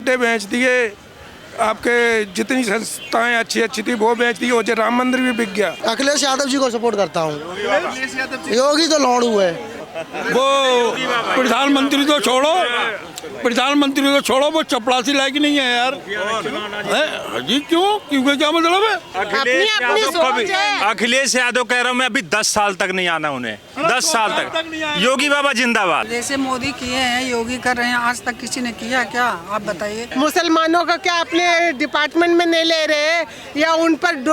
अड्डे बेच दिए, आपके जितनी संस्थाएं अच्छी अच्छी थी वो बेच दी, और जो राम मंदिर भी बिक गया। अखिलेश यादव जी को सपोर्ट करता हूँ। योगी तो लौड़ू है। वो प्रधानमंत्री तो छोड़ो, प्रधानमंत्री तो छोड़ो, वो चपरासी लायक नहीं है यार। जी क्यों? क्योंकि क्या मतलब है? अखिलेश यादव कह रहा हूँ मैं, अभी 10 साल तक नहीं आना उन्हें, 10 साल तक। योगी बाबा जिंदाबाद। जैसे मोदी किए हैं, योगी कर रहे हैं, आज तक किसी ने किया क्या? आप बताइए। मुसलमानों का क्या अपने डिपार्टमेंट में नहीं ले रहे या उन पर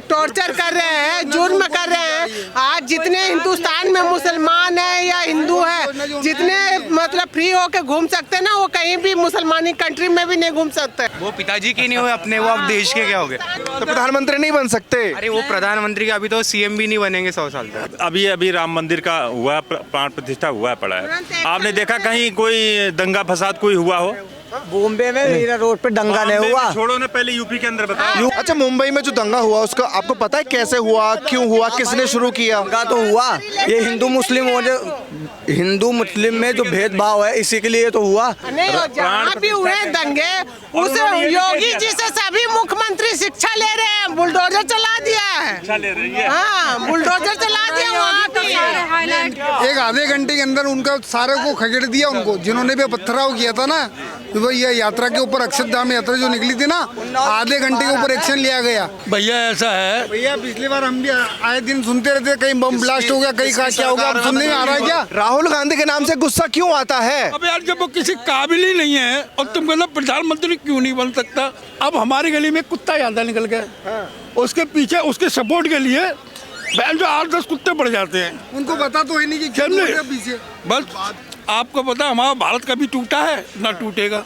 टॉर्चर कर रहे हैं, जुर्म कर रहे हैं? आज जितने हिंदुस्तान में मुसलमान है या हिंदू है, जितने मतलब फ्री होके घूम सकते हैं ना, वो कहीं भी मुसलमानी कंट्री में भी नहीं घूम सकते। वो पिताजी की नहीं हुए अपने, वो अब देश के क्या हो गए? तो प्रधानमंत्री नहीं बन सकते? अरे वो प्रधानमंत्री का, अभी तो सीएम भी नहीं बनेंगे 100 साल तक। अभी राम मंदिर का हुआ, प्राण प्रतिष्ठा हुआ पड़ा है। आपने देखा कहीं कोई दंगा फसाद कोई हुआ हो? बॉम्बे में मीरा रोड पे दंगा नहीं हुआ। छोड़ो ना, पहले यूपी के अंदर बताओ। अच्छा, मुंबई में जो दंगा हुआ उसका आपको पता है कैसे हुआ, क्यों हुआ, किसने शुरू किया? दंगा तो हुआ, ये हिंदू मुस्लिम में जो भेदभाव है इसी के लिए तो हुआ। नहीं, जहाँ भी हुए दंगे, उस योगी जी से सभी मुख्यमंत्री शिक्षा ले रहे हैं। बुलडोजर चला दिया है। हाँ, बुलडोजर चला दिया वहाँ पे। एक आधे घंटे के अंदर उनका सारे को खगेड़ दिया। उनको जिन्होंने भी पत्थराव किया था ना, तो ये यात्रा के ऊपर अक्षरधाम यात्रा जो निकली थी ना, आधे घंटे के ऊपर एक्शन लिया गया। भैया ऐसा है, भैया पिछली बार हम भी आए दिन सुनते रहते, कहीं बम ब्लास्ट हो गया, कहीं क्या हो गया, अब सुनने में आ रहा है क्या? राहुल गांधी के नाम से गुस्सा क्यों आता है? अब यार जब वो किसी काबिल ही नहीं है और तुम कहना प्रधानमंत्री क्यों नहीं बन सकता? अब हमारी गली में कुत्ता ज्यादा निकल गया, उसके पीछे उसके सपोर्ट के लिए जो 8-10 कुत्ते पड़ जाते हैं। उनको पता तो है नहीं कि क्या पीछे। बस आपको पता हमारा भारत कभी टूटा है ना टूटेगा,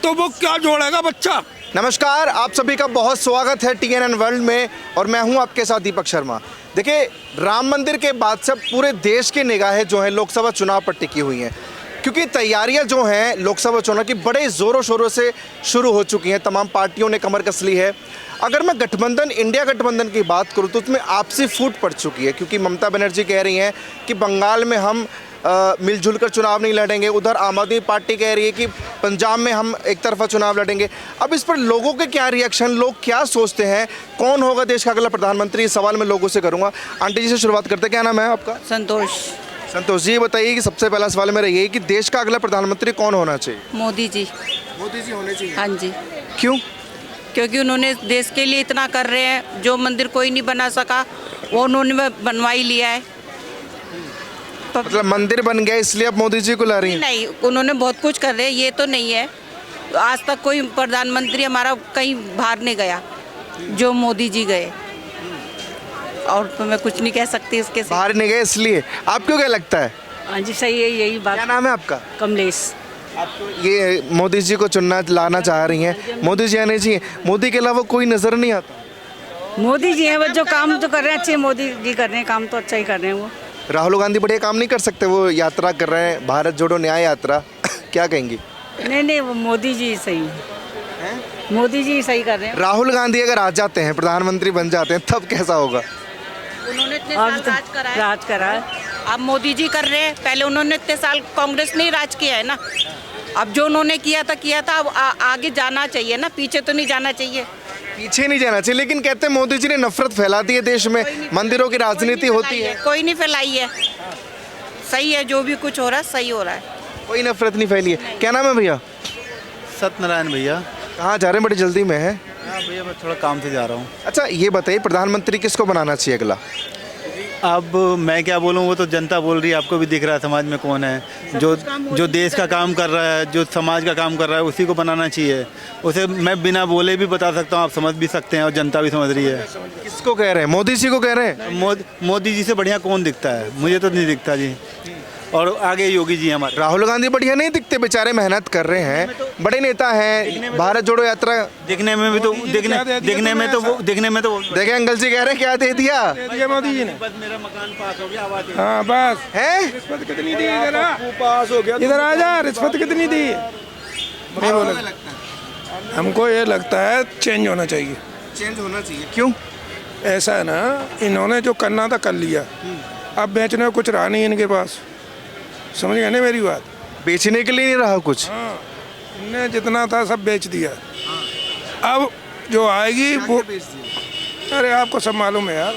तो वो क्या जोड़ेगा बच्चा। नमस्कार, आप सभी का बहुत स्वागत है TNN वर्ल्ड में, और मैं हूं आपके साथ दीपक शर्मा। देखिए, राम मंदिर के बाद से पूरे देश की निगाहें जो है लोकसभा चुनाव पर टिकी हुई हैं, क्योंकि तैयारियां जो हैं लोकसभा चुनाव की बड़े ज़ोरों शोरों से शुरू हो चुकी हैं। तमाम पार्टियों ने कमर कस ली है। अगर मैं गठबंधन, इंडिया गठबंधन की बात करूं तो उसमें आपसी फूट पड़ चुकी है, क्योंकि ममता बनर्जी कह रही हैं कि बंगाल में हम मिलजुल कर चुनाव नहीं लड़ेंगे, उधर आम आदमी पार्टी कह रही है कि पंजाब में हम एक तरफा चुनाव लड़ेंगे। अब इस पर लोगों के क्या रिएक्शन, लोग क्या सोचते हैं, कौन होगा देश का अगला प्रधानमंत्री, इस सवाल मैं लोगों से करूँगा। आंटी जी से शुरुआत करते हैं। क्या नाम है आपका? संतोष जी, बताइए कि सबसे पहला सवाल मेरा यही कि देश का अगला प्रधानमंत्री कौन होना चाहिए? मोदी जी। मोदी जी होने चाहिए? हाँ जी। क्यों? क्योंकि उन्होंने देश के लिए इतना कर रहे हैं, जो मंदिर कोई नहीं बना सका वो उन्होंने बनवा ही लिया है। मतलब मंदिर बन गया इसलिए अब मोदी जी को ला रही हैं? नहीं, उन्होंने बहुत कुछ कर रहे हैं, ये तो नहीं है। आज तक कोई प्रधानमंत्री हमारा कहीं बाहर नहीं गया जो मोदी जी गए, और तो मैं कुछ नहीं कह सकती इसके से। बाहर नहीं गए इसलिए। आपको क्या लगता है? हाँ जी, सही है, यही बात। क्या नाम है आपका? कमलेश। आपको ये मोदी जी को लाना चाह रही हैं, मोदी जी आने चाहिए, मोदी के अलावा कोई नजर नहीं आता? मोदी जी हैं वो, जो काम तो कर रहे हैं अच्छे, मोदी जी कर रहे हैं काम तो अच्छा ही कर रहे हैं वो। राहुल गांधी बढ़िया काम नहीं कर सकते? वो यात्रा कर रहे हैं, भारत जोड़ो न्याय यात्रा क्या कहेंगी? नहीं, वो मोदी जी सही है, मोदी जी सही कर रहे हैं। राहुल गांधी अगर आ जाते हैं, प्रधानमंत्री बन जाते हैं, तब कैसा होगा? उन्होंने इतने साल राज करा है, अब मोदी जी कर रहे हैं। पहले उन्होंने इतने साल कांग्रेस ने राज किया है ना, अब जो उन्होंने किया था अब आगे जाना चाहिए ना, पीछे तो नहीं जाना चाहिए। पीछे नहीं जाना चाहिए, लेकिन कहते हैं मोदी जी ने नफरत फैला दी है देश में, मंदिरों की राजनीति होती है। कोई नहीं फैलाई है, सही है, जो भी कुछ हो रहा है सही हो रहा है, कोई नफरत नहीं फैली है। क्या नाम है भैया? सत्यनारायण भैया। कहाँ जा रहे हैं? बड़ी जल्दी में है। हाँ भैया, मैं थोड़ा काम से जा रहा हूँ। अच्छा, ये बताइए प्रधानमंत्री किसको बनाना चाहिए अगला? अब मैं क्या बोलूँ, वो तो जनता बोल रही है, आपको भी दिख रहा है समाज में कौन है जो देश का काम कर रहा है, जो समाज का काम कर रहा है, उसी को बनाना चाहिए। उसे मैं बिना बोले भी बता सकता हूँ, आप समझ भी सकते हैं और जनता भी समझ रही है। किसको कह रहे हैं? मोदी जी को कह रहे हैं? मोदी जी से बढ़िया कौन दिखता है? मुझे तो नहीं दिखता जी। और आगे योगी जी हमारे। राहुल गांधी बढ़िया नहीं दिखते, बेचारे मेहनत कर रहे हैं, बड़े नेता हैं, भारत जोड़ो यात्रा दिखने में भी तो दिखने में तो देखे अंकल जी कह रहे हैं क्या दे दिया मोदी जी ने? बस मेरा मकान पास हो गया, आवाज। हाँ बस है। रिश्वत कितनी दी? पास हो गया, इधर आ जा। रिश्वत कितनी दी? हमको ये लगता है चेंज होना चाहिए। चेंज होना चाहिए? क्यों? ऐसा है ना, इन्होंने जो करना था कर लिया, अब बेचने को कुछ रहा नहीं इनके पास। समझ गए ना मेरी बात? बेचने के लिए नहीं रहा कुछ। हाँ, ने जितना था सब बेच दिया। अब जो आएगी वो, अरे आपको सब मालूम है यार।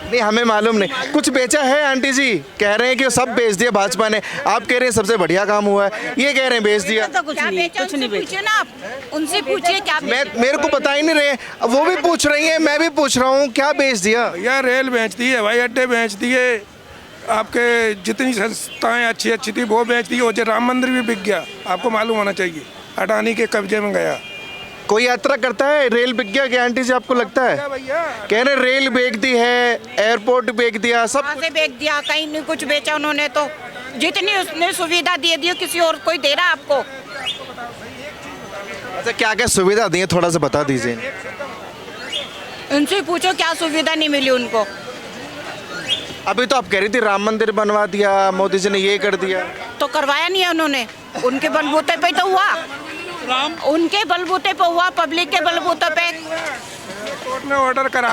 नहीं हमें मालूम नहीं, कुछ बेचा है आंटी जी? कह रहे हैं कि सब बेच दिया भाजपा ने, आप कह रहे हैं सबसे बढ़िया काम हुआ है, ये कह रहे हैं बेच दिया। कुछ नहीं बेचा ना, आप उनसे पूछिए क्या मेरे को बता ही नहीं रहे, अब वो भी पूछ रही हैं, मैं भी पूछ रहा हूँ, क्या बेच दिया? यार रेल बेच दी है, हवाई अड्डे बेच दिए, आपके जितनी संस्थाएं अच्छी अच्छी थी वो बेच दी, और जो राम मंदिर भी बिक गया, आपको मालूम होना चाहिए, अडानी के कब्जे में गया। कोई यात्रा करता है, रेल बिक गया क्या आंटी जी, आपको लगता है? कह रहे रेल बेच दी है, एयरपोर्ट बेच दिया, सब कहाँ से बेच दिया? कहीं नहीं कुछ बेचा उन्होंने, तो जितनी उसने सुविधा दे दी किसी और कोई दे रहा आपको? अच्छा क्या क्या सुविधा दी है, थोड़ा सा बता दीजिए। उनसे पूछो क्या सुविधा नहीं मिली उनको। अभी तो आप कह रही थी राम मंदिर बनवा दिया मोदी जी ने, ये कर दिया, तो करवाया नहीं है उन्होंने, उनके बलबूते पे तो हुआ, उनके बलबूते पे हुआ, पब्लिक के बलबूते पे। कोर्ट ने ऑर्डर करा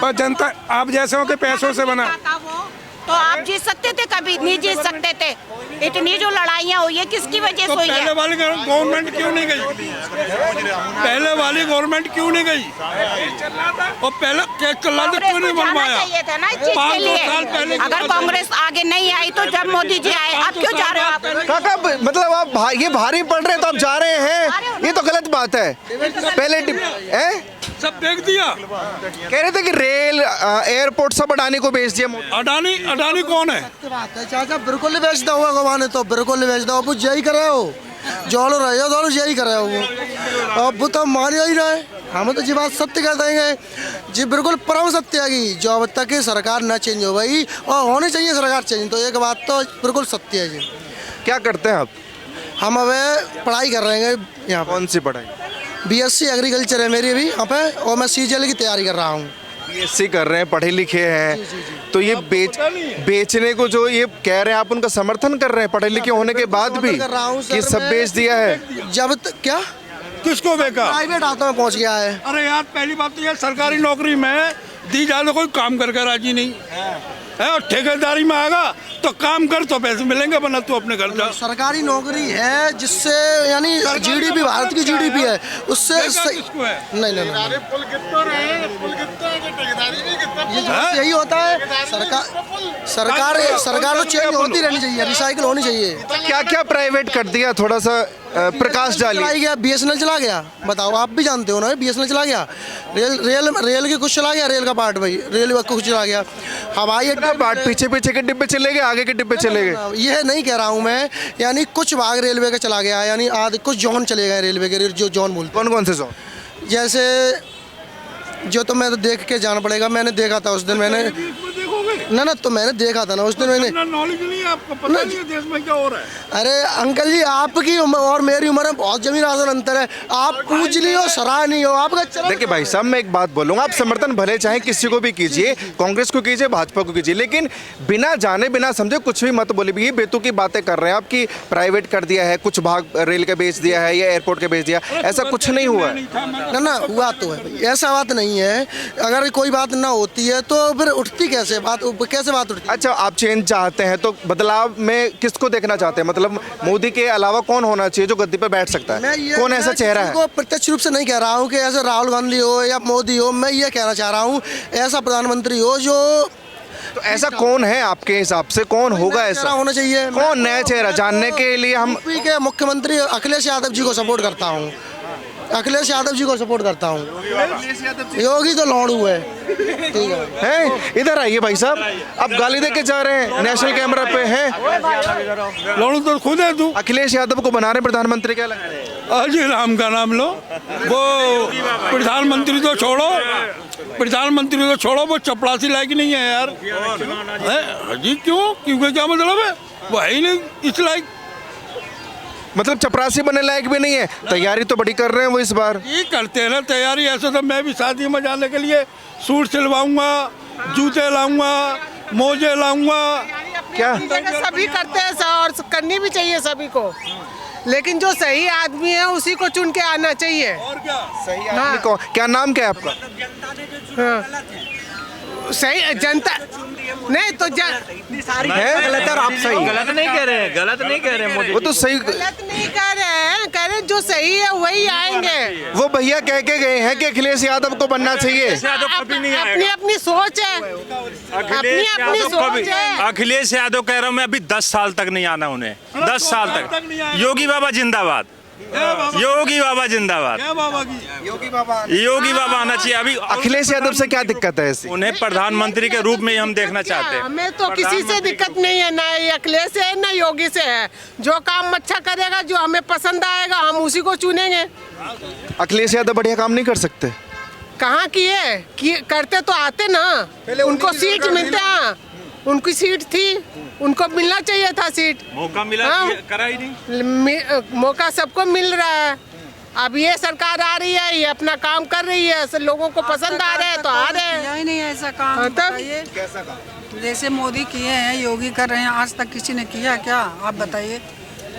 और जनता आप जैसों के पैसों से बना। तो आप जीत सकते थे, कभी नहीं जीत सकते थे। इतनी जो लड़ाइयाँ हुई है किसकी वजह से हुई है? पहले वाली गवर्नमेंट क्यों नहीं गई? पहले वाली गवर्नमेंट क्यों नहीं गई? और पहले क्या चल रहा था, क्यों नहीं बनवाया? चाहिए था ना इस चीज के लिए। अगर कांग्रेस आगे नहीं आई तो जब मोदी जी आए, आप क्यों जा रहे हो? आप काका मतलब आप ये भारी पड़ रहे हैं तो आप जा रहे हैं, ये तो गलत बात है। पहले सब बेच दिया। कह रहे थे कि रेल एयरपोर्ट सब अडानी को बेच दिया। अडानी कौन है? बात है चाचा, बिल्कुल नहीं बेचता हुआ गवाने, तो बिल्कुल नहीं बेचता, अब यही कर रहे हो, जोड़ रहे हो दोनों यही कर रहे हो वो, अब तो मान ही रहे। हम तो जी बात सत्य कर देंगे जी, बिल्कुल परम सत्य है कि जब तक सरकार न चेंज हो गई, और होनी चाहिए सरकार चेंज, तो एक बात तो बिल्कुल सत्य है जी। क्या करते हैं आप? हम अब पढ़ाई कर रहे हैं यहाँ पर। कौन सी पढ़ाई? BSc एग्रीकल्चर है मेरी अभी यहाँ पे, और मैं CGL की तैयारी कर रहा हूँ। BSc कर रहे हैं, पढ़े लिखे हैं, तो ये बेचने को जो ये कह रहे हैं, आप उनका समर्थन कर रहे हैं पढ़े लिखे होने के बाद भी कि सब बेच दिया है? जब क्या किसको बेचा? प्राइवेट हाथों में पहुँच गया है। अरे यार पहली बात तो ये सरकारी नौकरी में दी जाए तो कोई काम करके राजी नहीं है, और ठेकेदारी में आएगा तो काम कर तो पैसे मिलेंगे, वरना तू अपने घर जा। सरकारी नौकरी है जिससे यानी GDP, भारत की GDP है उससे किसको है? नहीं यही होता है। सरकार तो चेंज होती रहनी चाहिए, रिसाइकिल होनी चाहिए। क्या क्या प्राइवेट कर दिया, थोड़ा सा प्रकाश डालिए। चला गया, BSNL चला गया, बताओ आप भी जानते हो ना, BSNL चला गया, रेल के कुछ चला गया, रेल का पार्ट भाई, रेलवे का कुछ चला गया, हवाई अड्डा पार्ट पीछे के डिब्बे चले गए, आगे के डिब्बे चले गए। यह नहीं कह रहा हूँ मैं, यानी कुछ भाग रेलवे का चला गया, यानी आधे कुछ जोन चले गए रेलवे के, जो जोन बोलते। कौन कौन से जोन? जैसे जो तो मैं तो देख के जाना पड़ेगा, मैंने देखा था उस दिन, मैंने ना तो मैंने देखा था ना उस दिन, मैंने नॉलेज नहीं है आपको, पता नहीं है देश में क्या हो रहा है। अरे अंकल जी, आपकी उम्र और मेरी उम्र में बहुत जमीन आसमान अंतर है, आप पूछ लियो सराह नहीं हो आपका। देखिए भाई साहब, मैं एक बात बोलूँगा, आप समर्थन भले चाहे किसी को भी कीजिए, कांग्रेस को कीजिए, भाजपा को कीजिए, लेकिन बिना जाने बिना समझे कुछ भी मत बोले। ये बेतुकी की बातें कर रहे हैं आप कि प्राइवेट कर दिया है, कुछ भाग रेल का बेच दिया है या एयरपोर्ट का बेच दिया, ऐसा कुछ नहीं हुआ है ना हुआ तो है, ऐसा बात नहीं है। अगर कोई बात ना होती है तो फिर उठती कैसे बात उठती? अच्छा, आप चेंज चाहते हैं तो बदलाव में किसको देखना चाहते हैं? मतलब मोदी के अलावा कौन होना चाहिए जो गद्दी पर बैठ सकता है? कौन ऐसा चेहरा है? प्रत्यक्ष रूप से नहीं कह रहा हूँ कि ऐसे राहुल गांधी हो या मोदी हो, मैं ये कहना चाह रहा हूँ ऐसा प्रधानमंत्री हो जो, तो ऐसा कौन है आपके हिसाब से, कौन होगा ऐसा होना चाहिए? कौन नया चेहरा जानने के लिए हम यूपी के मुख्यमंत्री अखिलेश यादव जी को सपोर्ट करता हूँ, अखिलेश यादव जी को सपोर्ट करता हूँ। योगी तो लौड़ू है, ठीक है। इधर आइए भाई साहब, आप गाली दे के जा रहे हैं, नेशनल कैमरा पे हैं। लौड़ू तो खुद है तू। अखिलेश यादव को बना रहे प्रधानमंत्री, क्या लगता है? अजय राम का नाम लो, वो प्रधानमंत्री तो छोड़ो, वो चपरासी लायक नहीं है यार। जी क्यों? क्योंकि क्या मतलब है, वो है ही नहीं इस लायक, मतलब चपरासी बनने लायक भी नहीं है। तैयारी तो बड़ी कर रहे हैं वो इस बार। ये करते हैं ना तैयारी, ऐसे तो मैं भी शादी में जाने के लिए सूट सिलवाऊंगा, जूते लाऊंगा, मोजे लाऊंगा। क्या सभी करते हैं और करनी भी चाहिए सभी को, लेकिन जो सही आदमी है उसी को चुन के आना चाहिए। और क्या सही आदमी को? क्या नाम क्या है आपका? सही जनता नहीं तो है गलत है और आप सही गलत नहीं कह रहे हैं, गलत नहीं कह रहे हैं मोदी। वो तो सही, गलत नहीं कर रहे हैं, कह रहे जो सही है वही आएंगे। वो भैया कह के गए हैं कि अखिलेश यादव को बनना चाहिए। अपनी अपनी सोच है, अपनी अपनी सोच है। अखिलेश यादव कह रहा हूँ मैं, अभी 10 साल तक नहीं आना उन्हें, 10 साल तक। योगी बाबा जिंदाबाद, योगी बाबा जिंदाबाद, योगी बाबा आना चाहिए। अभी अखिलेश यादव से क्या दिक्कत है ऐसी? उन्हें प्रधानमंत्री के रूप में ही हम देखना चाहते हैं। हमें तो किसी से दिक्कत नहीं है, ना ये अखिलेश से है ना योगी से है। जो काम अच्छा करेगा, जो हमें पसंद आएगा, हम उसी को चुनेंगे। अखिलेश यादव बढ़िया काम नहीं कर सकते? कहाँ किए करते तो आते ना, उनको सीट मिलते हैं, उनकी सीट थी, उनको मिलना चाहिए था सीट। मौका मिला, करा ही नहीं। मौका सबको मिल रहा है। अब ये सरकार आ रही है, ये अपना काम कर रही है, लोगों को पसंद आ रहे हैं तो आ रहे हैं। ही नहीं ऐसा काम बताइए। कैसा काम? जैसे मोदी किए हैं, योगी कर रहे हैं, आज तक किसी ने किया क्या? आप बताइए।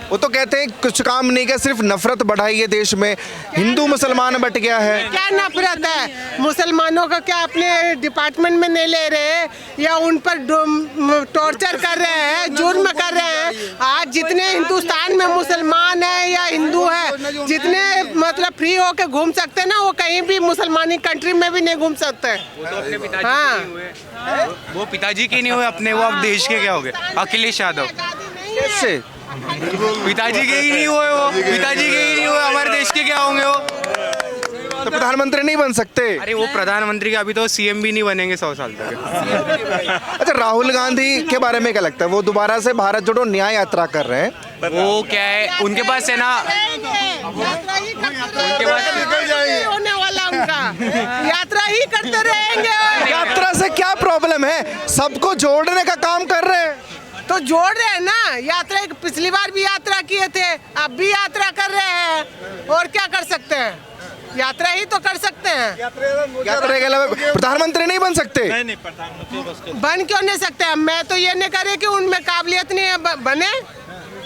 वो तो कहते हैं कुछ काम नहीं किया, सिर्फ नफरत बढ़ाई है देश में, हिंदू मुसलमान बट गया है। क्या नफरत है? मुसलमानों का क्या अपने डिपार्टमेंट में नहीं ले रहे, या उन पर टॉर्चर कर रहे हैं, जुर्म कर रहे हैं? आज जितने हिंदुस्तान में मुसलमान है या हिंदू है, जितने मतलब फ्री होके घूम सकते हैं ना, वो कहीं भी मुसलमानी कंट्री में भी नहीं घूम सकते। हाँ, वो पिताजी के नहीं हुए अपने, वो अब देश के क्या हो गए? अखिलेश यादव कैसे? पिताजी के ही नहीं हुए, वो पिताजी के ही नहीं हुए, हमारे देश के क्या होंगे वो? तो प्रधानमंत्री नहीं बन सकते? अरे वो प्रधानमंत्री का अभी तो सीएम भी नहीं बनेंगे 100 साल तक। अच्छा, राहुल गांधी के बारे में क्या लगता है? वो दोबारा से भारत जोड़ो न्याय यात्रा कर रहे हैं। वो क्या है, उनके पास है ना, उनके पास होने वाला उनका यात्रा ही करते रहेंगे। यात्रा से क्या प्रॉब्लम है? सबको जोड़ने का काम कर रहे हैं तो जोड़ रहे हैं ना। यात्रा पिछली बार भी यात्रा किए थे, अब भी यात्रा कर रहे हैं, और क्या कर सकते हैं? यात्रा ही तो कर सकते हैं। यात्रा के अलावा प्रधानमंत्री नहीं बन सकते? नहीं, प्रधानमंत्री बन क्यों नहीं सकते? मैं तो ये नहीं करे कि उनमें काबिलियत नहीं है, बने।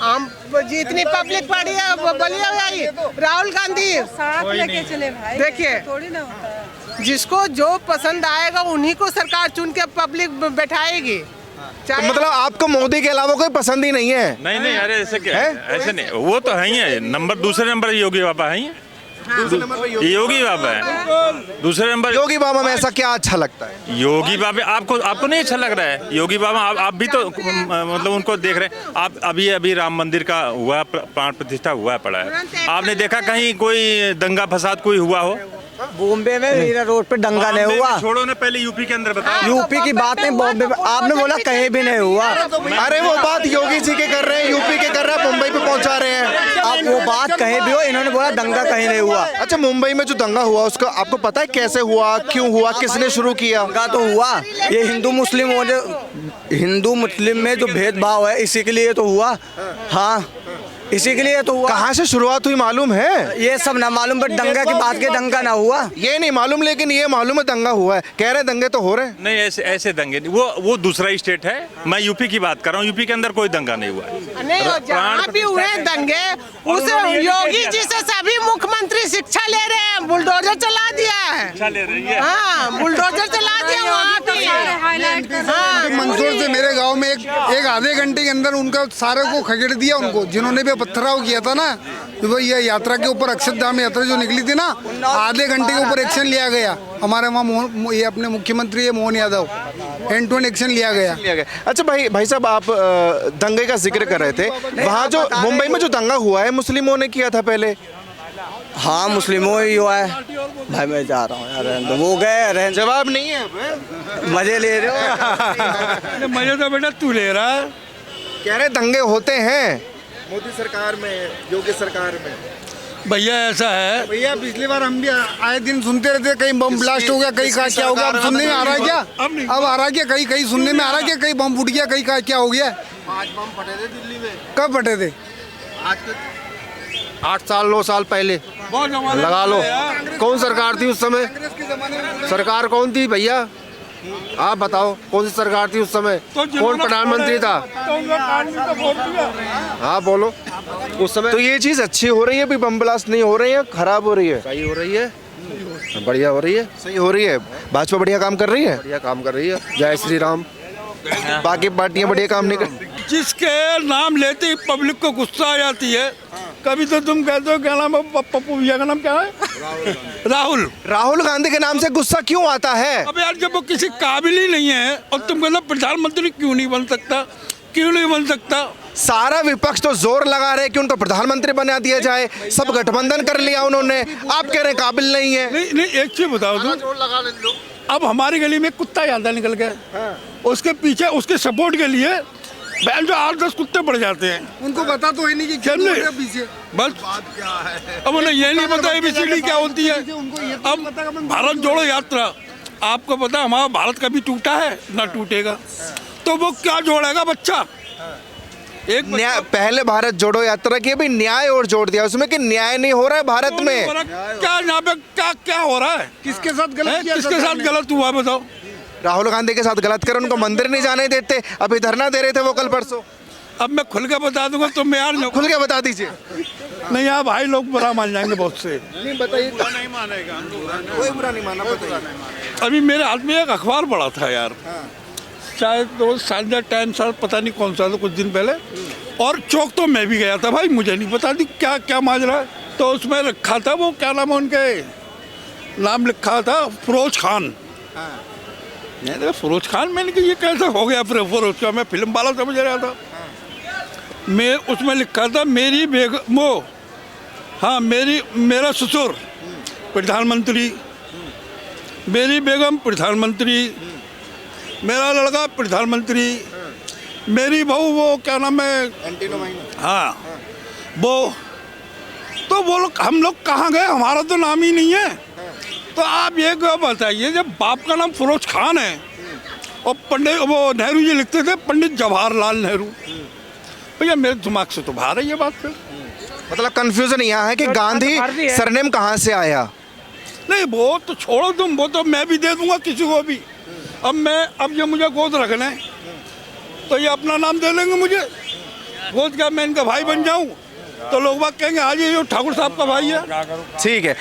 हम जितनी पब्लिक पड़ी है वो बलिया भाई राहुल गांधी साथ लेके चले भाई, देखिए थोड़ी ना होता है। जिसको जो पसंद आएगा उन्हीं को सरकार चुन के पब्लिक बैठाएगी। तो मतलब आपको मोदी के अलावा कोई पसंद ही नहीं है? नहीं, अरे ऐसे क्या है? ऐसे नहीं, वो तो है ही है। दूसरे नंबर योगी बाबा है, योगी बाबा है दूसरे नंबर। योगी बाबा में ऐसा क्या अच्छा लगता है? योगी बाबा आपको नहीं अच्छा लग रहा है? योगी बाबा आप भी तो मतलब उनको देख रहे हैं। आप अभी राम मंदिर का हुआ, प्राण प्रतिष्ठा हुआ पड़ा है। आपने देखा कहीं कोई दंगा फसाद कोई हुआ हो? बॉम्बे में मीरा रोड पे दंगा नहीं हुआ। छोड़ो ना, पहले यूपी के अंदर बताओ। यूपी की बात नहीं, बॉम्बे में आपने बोला कहीं भी नहीं हुआ। अरे वो बात योगी जी के कर रहे हैं, यूपी के कर रहे हैं, मुंबई पे पहुंचा रहे हैं। अब वो बात कहीं भी हो, इन्होंने बोला दंगा कहीं नहीं हुआ। अच्छा, मुंबई में जो दंगा हुआ उसका आपको पता है कैसे हुआ, क्यों हुआ, किसने शुरू किया? दंगा तो हुआ, ये हिंदू मुस्लिम में जो भेदभाव है इसी के लिए तो हुआ। हाँ, इसी के लिए तो हुआ। कहाँ से शुरुआत हुई मालूम है? ये सब ना मालूम, बट दंगा की बात के दंगा ना हुआ ये नहीं मालूम, लेकिन ये मालूम है दंगा हुआ है। कह रहे दंगे तो हो रहे हैं। नहीं, ऐसे दंगे नहीं, वो दूसरा ही स्टेट है। मैं यूपी की बात कर रहा हूँ, यूपी के अंदर कोई दंगा नहीं हुआ। नहीं, जहाँ भी हुए दंगे उस योगी जी से सभी मुख्यमंत्री शिक्षा ले रहे हैं। बुलडोजर चला दिया है। हाँ, बुलडोजर चला दिया वहाँ पे। मंदसौर से मेरे गांव में एक आधे घंटे के अंदर उनका सारे को खगेड़ दिया। उनको जिन्होंने भी पत्थराव किया था ना, तो भाई ये यात्रा के ऊपर अक्षरधाम यात्रा जो निकली थी ना, आधे घंटे के ऊपर एक्शन लिया गया। हमारे वहाँ ये अपने मुख्यमंत्री है Mohan Yadav, end to end action लिया गया। अच्छा भाई साहब, आप दंगे का जिक्र कर रहे थे। वहाँ जो मुंबई में जो दंगा हुआ है, मुस्लिमों ने किया था पहले? हाँ, मुस्लिमों ही हुआ है भाई। मैं जा रहा हूँ यार, वो गए। जवाब नहीं है, मजे ले रहे हो। मजे तो बेटा तू ले रहा है। कह रहे दंगे होते हैं मोदी सरकार में, योगी सरकार में। भैया ऐसा है भैया, पिछली बार हम भी आए दिन सुनते रहते, कहीं बम ब्लास्ट हो गया, कहीं क्या हो गया। अब सुनने में आ रहा है क्या? अब आ रहा है क्या? कहीं सुनने में आ रहा है क्या? कहीं बम फूट गया, कहीं क्या हो गया? 5 बम फटे थे दिल्ली में। कब फटे थे? आज के 8 साल 9 साल पहले लगा लो। कौन सरकार थी उस समय? सरकार कौन थी भैया, आप बताओ? कौन सी सरकार थी उस समय? कौन प्रधानमंत्री था? हाँ बोलो। उस समय तो ये चीज अच्छी हो रही है, भी बम ब्लास्ट नहीं हो रही है, खराब हो रही है? सही हो रही है। बढ़िया हो रही है, सही हो रही है, भाजपा बढ़िया काम कर रही है, बढ़िया काम कर रही है। जय श्री राम। बाकी पार्टियां बढ़िया काम नहीं कर। जिसके नाम लेते ही पब्लिक को गुस्सा आ जाती है। कभी तो तुम कहते हो क्या नाम है पप्पू भैया का नाम क्या है? राहुल। राहुल गांधी के नाम से गुस्सा क्यों आता है? अब यार जब वो किसी काबिल ही नहीं है और तुम कहते हो प्रधानमंत्री क्यों नहीं बन सकता, क्यों नहीं बन सकता? सारा विपक्ष तो जोर लगा रहे कि उनको प्रधानमंत्री बना दिया जाए, सब गठबंधन कर लिया उन्होंने, आप कह रहे हैं काबिल नहीं है। नहीं एक चीज बताओ तुम, अब हमारी गली में कुत्ता ज्यादा निकल गया, उसके पीछे उसके सपोर्ट के लिए जो 8-10 कुत्ते पड़ जाते हैं। उनको पता तो है नहीं कि क्या है पीछे। बस अब उन्हें ये नहीं पता ABCD क्या होती है। अब भारत जोड़ो यात्रा, आपको पता हमारा भारत कभी टूटा है ना टूटेगा, तो वो क्या जोड़ेगा बच्चा? एक न्याय, पहले भारत जोड़ो यात्रा की, अभी न्याय और जोड़ दिया उसमें कि न्याय नहीं हो रहा है भारत में। क्या यहाँ पे क्या हो रहा है? किसके साथ गलत किया? किसके साथ गलत हुआ बताओ? राहुल गांधी के साथ गलत कर, उनको मंदिर नहीं जाने देते, अभी धरना दे रहे थे वो कल परसों। अब मैं खुल के बता दूंगा तुम यार खुल के बता दीजिए। नहीं यार भाई लोग बुरा मान जाएंगे बहुत से। नहीं बताइए, नहीं मानेगा कोई बुरा नहीं माना। अभी मेरे हाथ में एक अखबार पड़ा था यार, शायद तो संडे टाइम्स, पता नहीं कौन सा था, कुछ दिन पहले, और चौक तो मैं भी गया था भाई, मुझे नहीं पता थी क्या क्या माजरा है। तो उसमें लिखा था वो क्या नाम है उनके, नाम लिखा था फिरोज खान। मैंने देखा फिरोज खान, मैंने कहा ये कैसे हो गया फिरोज खान, मैं फिल्म वाला समझ रहा था। मैं उसमें लिखा था मेरी बेगम वो, हाँ मेरा ससुर प्रधानमंत्री, मेरी बेगम प्रधानमंत्री, मेरा लड़का प्रधानमंत्री, मेरी बहू वो क्या नाम है, हाँ वो, तो वो लोग हम लोग कहाँ गए, हमारा तो नाम ही नहीं है। तो आप ये बताइए, जब बाप का नाम फिरोज खान है और पंडित वो नेहरू जी लिखते थे पंडित जवाहरलाल नेहरू, भैया मेरे दिमाग से तो बाहर है ये बात। फिर मतलब कंफ्यूजन यहाँ है कि गांधी सरनेम कहाँ से आया? नहीं वो तो छोड़ो तुम, वो तो मैं भी दे दूंगा किसी को भी। अब ये मुझे गोद रखना है तो ये अपना नाम दे लेंगे मुझे, गोद क्या मैं इनका भाई बन जाऊं तो लोग बात कहेंगे आज ये ठाकुर साहब का भाई है। ठीक है।